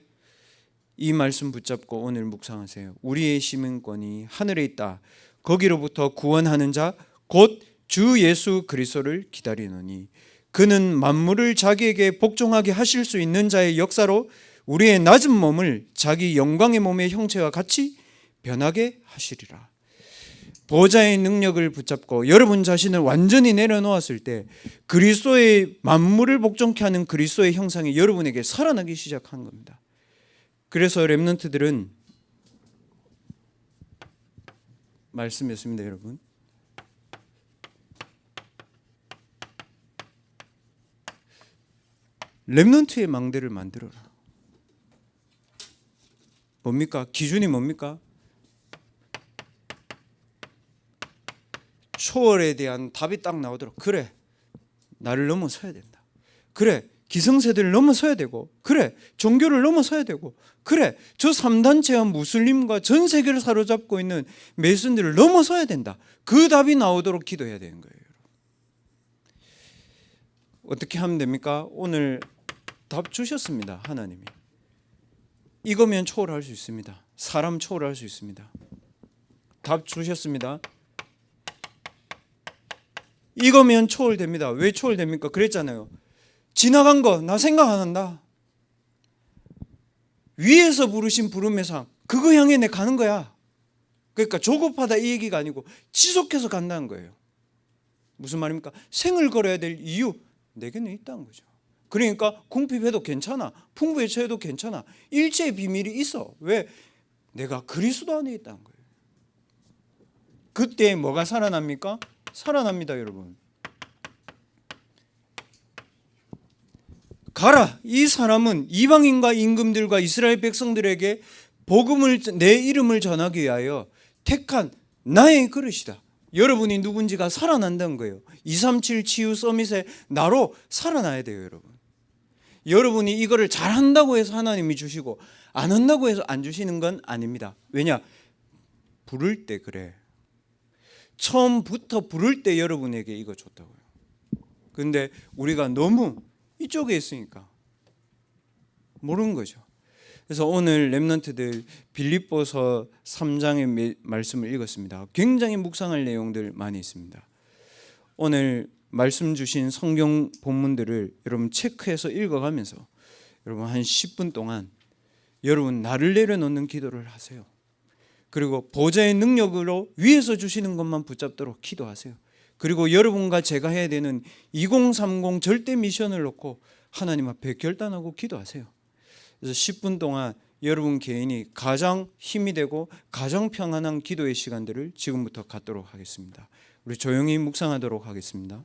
이 말씀 붙잡고 오늘 묵상하세요. 우리의 시민권이 하늘에 있다. 거기로부터 구원하는 자 곧 주 예수 그리스도를 기다리노니 그는 만물을 자기에게 복종하게 하실 수 있는 자의 역사로 우리의 낮은 몸을 자기 영광의 몸의 형체와 같이 변하게 하시리라. 보좌의 능력을 붙잡고 여러분 자신을 완전히 내려놓았을 때 그리스도의 만물을 복종케 하는 그리스도의 형상이 여러분에게 살아나기 시작한 겁니다. 그래서 렘넌트들은 말씀이었습니다, 여러분. 렘넌트의 망대를 만들어라. 뭡니까? 기준이 뭡니까? 초월에 대한 답이 딱 나오도록, 그래, 나를 넘어서야 된다. 그래, 기성세대를 넘어서야 되고, 그래, 종교를 넘어서야 되고, 그래, 저 3단체와 무슬림과 전 세계를 사로잡고 있는 메이슨들을 넘어서야 된다. 그 답이 나오도록 기도해야 되는 거예요. 어떻게 하면 됩니까? 오늘 답 주셨습니다, 하나님이. 이거면 초월할 수 있습니다. 사람 초월할 수 있습니다. 답 주셨습니다. 이거면 초월됩니다. 왜 초월됩니까? 그랬잖아요. 지나간 거 나 생각 안 한다. 위에서 부르신 부름의 상, 그거 향해 내 가는 거야. 그러니까 조급하다 이 얘기가 아니고 지속해서 간다는 거예요. 무슨 말입니까? 생을 걸어야 될 이유, 내게는 있다는 거죠. 그러니까 궁핍해도 괜찮아, 풍부에 처해도 괜찮아, 일체의 비밀이 있어. 왜? 내가 그리스도 안에 있다는 거예요. 그때 뭐가 살아납니까? 살아납니다, 여러분. 가라. 이 사람은 이방인과 임금들과 이스라엘 백성들에게 복음을, 내 이름을 전하기 위하여 택한 나의 그릇이다. 여러분이 누군지가 살아난다는 거예요. 237 치유 서밋에 나로 살아나야 돼요, 여러분. 여러분이 이거를 잘한다고 해서 하나님이 주시고 안 한다고 해서 안 주시는 건 아닙니다. 왜냐? 부를 때 그래. 처음부터 부를 때 여러분에게 이거 줬다고요. 근데 우리가 너무 이쪽에 있으니까 모르는 거죠. 그래서 오늘 렘넌트들 빌립보서 3장의 말씀을 읽었습니다. 굉장히 묵상할 내용들 많이 있습니다. 오늘 말씀 주신 성경 본문들을 여러분 체크해서 읽어가면서 여러분 한 10분 동안 여러분 나를 내려놓는 기도를 하세요. 그리고 보좌의 능력으로 위에서 주시는 것만 붙잡도록 기도하세요. 그리고 여러분과 제가 해야 되는 2030 절대 미션을 놓고 하나님 앞에 결단하고 기도하세요. 그래서 10분 동안 여러분 개인이 가장 힘이 되고 가장 평안한 기도의 시간들을 지금부터 갖도록 하겠습니다. 우리 조용히 묵상하도록 하겠습니다.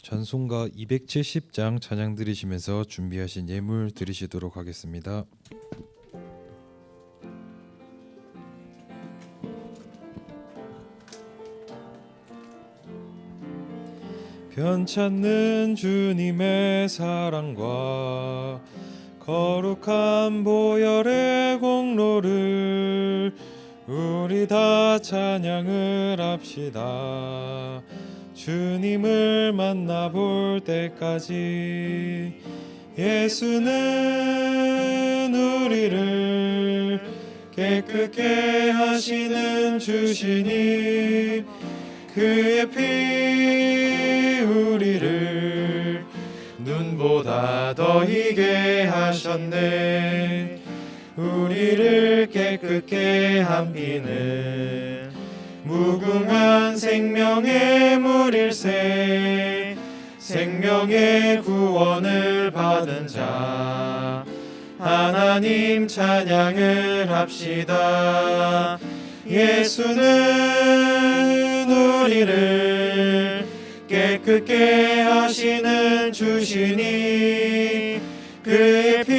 찬송가 270장 찬양 드리시면서 준비하신 예물 드리시도록 하겠습니다. 변찮는 주님의 사랑과 거룩한 보혈의 공로를 우리 다 찬양을 합시다. 주님을 만나볼 때까지 예수는 우리를 깨끗게 하시는 주시니 그의 피 우리를 눈보다 더 희게 하셨네. 우리를 깨끗게 한 피는 무궁한 생명의 물일세. 생명의 구원을 받은 자 하나님 찬양을 합시다. 예수는 우리를 깨끗게 하시는 주시니 그의 피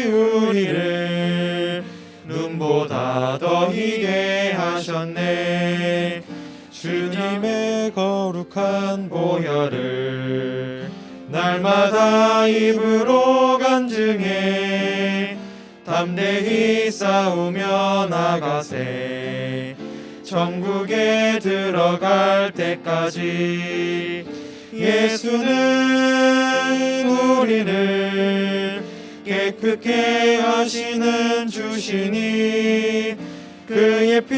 우리를 눈보다 더 희게 하셨네. 주님의 거룩한 보혈을 날마다 입으로 간증해 담대히 싸우며 나가세. 천국에 들어갈 때까지 예수는 우리를 깨끗게 하시는 주시니 그의 피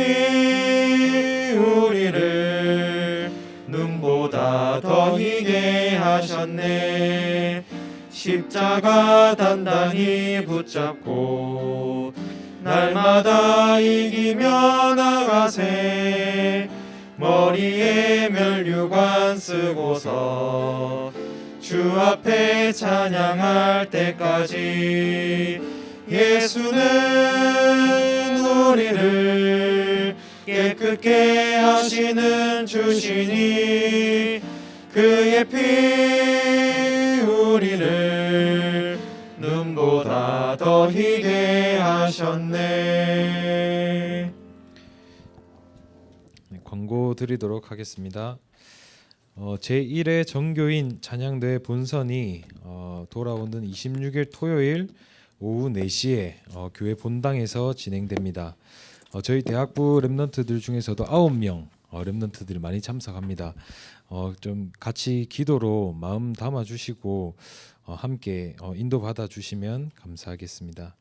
우리를 눈보다 더 희게 하셨네. 십자가 단단히 붙잡고 날마다 이기며 나가세. 머리에 면류관 쓰고서 주 앞에 찬양할 때까지 예수는 우리를 깨끗게 하시는 주시니 그의 피 우리를 눈보다 더 희게 하셨네. 광고 드리도록 하겠습니다. 제1회 정교인 찬양대회 본선이 돌아오는 26일 토요일 오후 4시에 교회 본당에서 진행됩니다. 저희 대학부 랩런트들 중에서도 9명 랩런트들이 많이 참석합니다. 좀 같이 기도로 마음 담아 주시고 함께 인도받아 주시면 감사하겠습니다.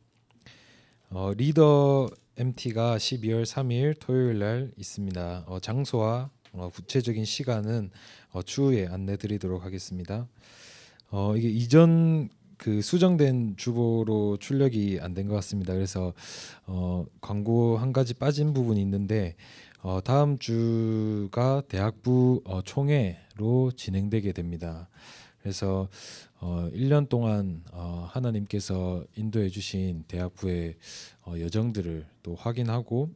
리더 MT가 12월 3일 토요일 날 있습니다. 장소와 구체적인 시간은 추후에 안내 드리도록 하겠습니다. 이게 이전 그 수정된 주보로 출력이 안 된 것 같습니다. 그래서 광고 한 가지 빠진 부분이 있는데 다음 주가 대학부 총회로 진행되게 됩니다. 그래서 1년 동안 하나님께서 인도해 주신 대학부의 여정들을 또 확인하고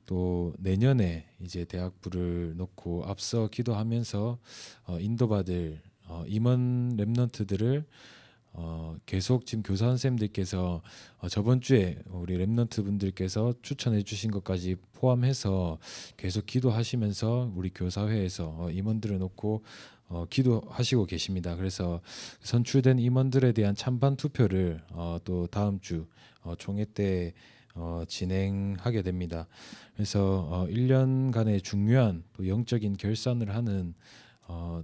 또 내년에 이제 대학부를 놓고 앞서 기도하면서 인도받을 임원 랩런트들을 계속 지금 교사 선생님들께서 저번 주에 우리 랩런트 분들께서 추천해 주신 것까지 포함해서 계속 기도하시면서 우리 교사회에서 임원들을 놓고 기도하시고 계십니다. 그래서 선출된 임원들에 대한 찬반 투표를 또 다음 주 총회 때 진행하게 됩니다. 그래서 1년간의 중요한 또 영적인 결산을 하는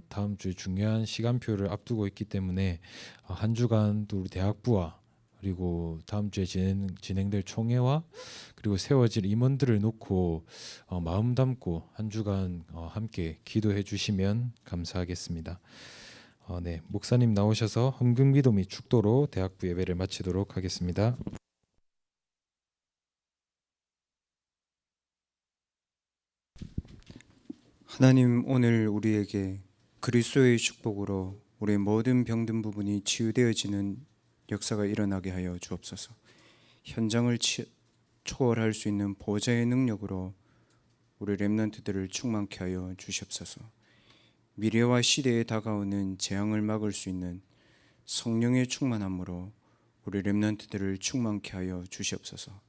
다음 주 중요한 시간표를 앞두고 있기 때문에 한 주간 또 우리 대학부와 그리고 다음 주에 진행될 총회와 그리고 세워질 임원들을 놓고 마음 담고 한 주간 함께 기도해 주시면 감사하겠습니다. 네, 목사님 나오셔서 헌금기도 및 축도로 대학부 예배를 마치도록 하겠습니다. 하나님, 오늘 우리에게 그리스도의 축복으로 우리의 모든 병든 부분이 치유되어지는 역사가 일어나게 하여 주옵소서. 현장을 초월할 수 있는 보좌의 능력으로 우리 렘넌트들을 충만케 하여 주시옵소서. 미래와 시대에 다가오는 재앙을 막을 수 있는 성령의 충만함으로 우리 렘넌트들을 충만케 하여 주시옵소서.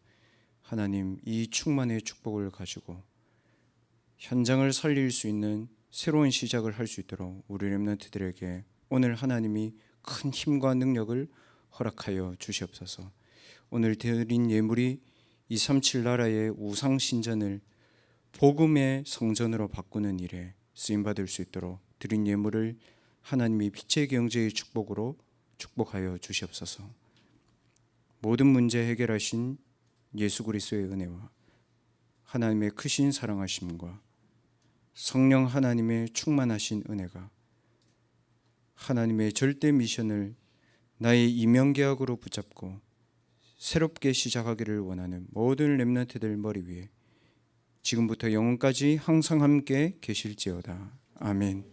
하나님, 이 충만의 축복을 가지고 현장을 살릴 수 있는 새로운 시작을 할 수 있도록 우리 렘넌트들에게 오늘 하나님이 큰 힘과 능력을 허락하여 주시옵소서. 오늘 드린 예물이 237 나라의 우상 신전을 복음의 성전으로 바꾸는 일에 쓰임 받을 수 있도록 드린 예물을 하나님이 빛의 경제의 축복으로 축복하여 주시옵소서. 모든 문제 해결하신 예수 그리스도의 은혜와 하나님의 크신 사랑하심과 성령 하나님의 충만하신 은혜가 하나님의 절대 미션을 나의 이명계약으로 붙잡고 새롭게 시작하기를 원하는 모든 렘넌트들 머리 위에 지금부터 영원까지 항상 함께 계실지어다. 아멘.